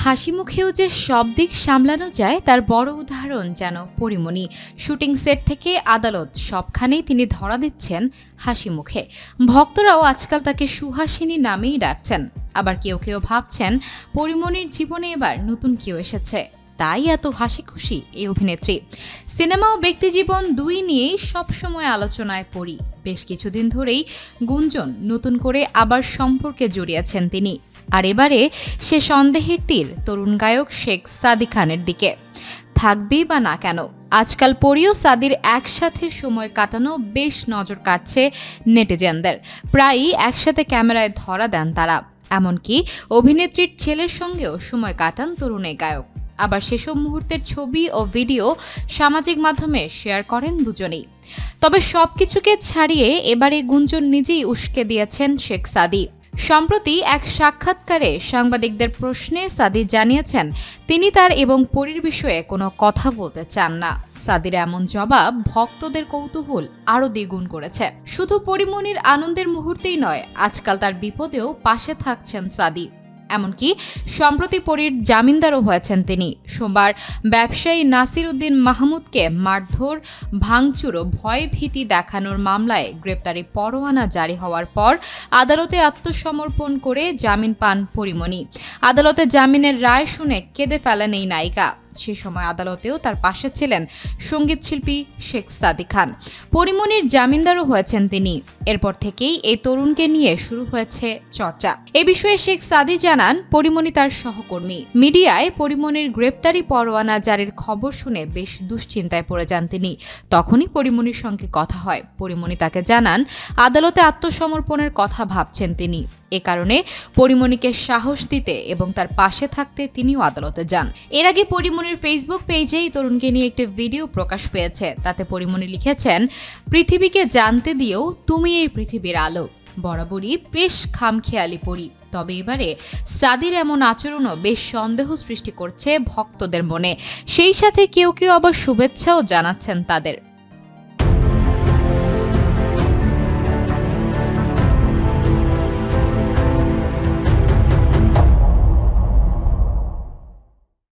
হাসি মুখেও যে সব দিক সামলানো যায় তার বড় উদাহরণ যেন পরিমণি। শুটিং সেট থেকে আদালত সবখানেই তিনি ধরা দিচ্ছেন হাসি মুখে। ভক্তরাও আজকাল তাকে সুহাসিনী নামেই ডাকছেন। আবার কেউ কেউ ভাবছেন পরিমণির জীবনে এবার নতুন কেউ এসেছে, তাই এত হাসি খুশি এই অভিনেত্রী। সিনেমা ও ব্যক্তিজীবন দুই নিয়েই সবসময় আলোচনায় পড়ি। বেশ কিছুদিন ধরেই গুঞ্জন নতুন করে আবার সম্পর্কে জড়িয়েছেন তিনি। আর এবারে সে সন্দেহের তীর তরুণ গায়ক শেখ সাদী খানের দিকে। থাকবেই বা না কেন, আজকাল পরি ও সাদির একসাথে সময় কাটানো বেশ নজর কাটছে নেটিজেনদের। প্রায়ই একসাথে ক্যামেরায় ধরা দেন তারা। এমনকি অভিনেত্রীর ছেলের সঙ্গেও সময় কাটান তরুণ এই গায়ক। আবার সেসব মুহূর্তের ছবি ও ভিডিও সামাজিক মাধ্যমে শেয়ার করেন দুজনেই। তবে সবকিছুকে ছাড়িয়ে এবারে গুঞ্জন নিজেই উস্কে দিয়েছেন শেখ সাদী। সম্প্রতি এক সাক্ষাৎকারে সাংবাদিকদের প্রশ্নে সাদী জানিয়েছেন তিনি তার এবং পরীর বিষয়ে কোনো কথা বলতে চান না। সাদির এমন জবাব ভক্তদের কৌতূহল আরও দ্বিগুণ করেছে। শুধু পরিমণির আনন্দের মুহূর্তেই নয়, আজকাল তার বিপদেও পাশে থাকছেন সাদী। এমনকি সম্প্রতি পরীর জামিনদারও হয়েছেন তিনি। সোমবার ব্যবসায়ী নাসির উদ্দিন মাহমুদকে মারধর, ভাঙচুর ও ভয় ভীতি দেখানোর মামলায় গ্রেপ্তারি পরোয়ানা জারি হওয়ার পর আদালতে আত্মসমর্পণ করে জামিন পান পরিমণি। আদালতে জামিনের রায় শুনে কেঁদে ফেলেন এই নায়িকা। সে সময় আদালতেও তার পাশে ছিলেন সঙ্গীতশিল্পী শেখ সাদী খান। পরিমণির জামিনদারও হয়েছেন তিনি। এরপর থেকেই এই তরুণকে নিয়ে শুরু হয়েছে চর্চা। এ বিষয়ে শেখ সাদী জানান, পরিমণি তার সহকর্মী। মিডিয়ায় পরিমণির গ্রেপ্তারি পরোয়ানা জারির খবর শুনে বেশ দুশ্চিন্তায় পড়ে যান তিনি। তখনই পরিমণির সঙ্গে কথা হয়। পরিমণি তাকে জানান আদালতে আত্মসমর্পণের কথা ভাবছেন তিনি। এ কারণে পরিমণিকে সাহস দিতে এবং তার পাশে থাকতে তিনিও আদালতে যান। এর আগে পরিমণির ফেসবুক পেজেই তরুণকে নিয়ে একটি ভিডিও প্রকাশ পেয়েছে। তাতে পরিমণি লিখেছেন, পৃথিবীকে জানতে দিয়েও তুমি এই পৃথিবীর আলো। বরাবরই বেশ খামখেয়ালি পরি, তবে এবারে সাদির এমন আচরণও বেশ সন্দেহ সৃষ্টি করছে ভক্তদের মনে। সেই সাথে কেউ কেউ আবার শুভেচ্ছাও জানাচ্ছেন তাদের।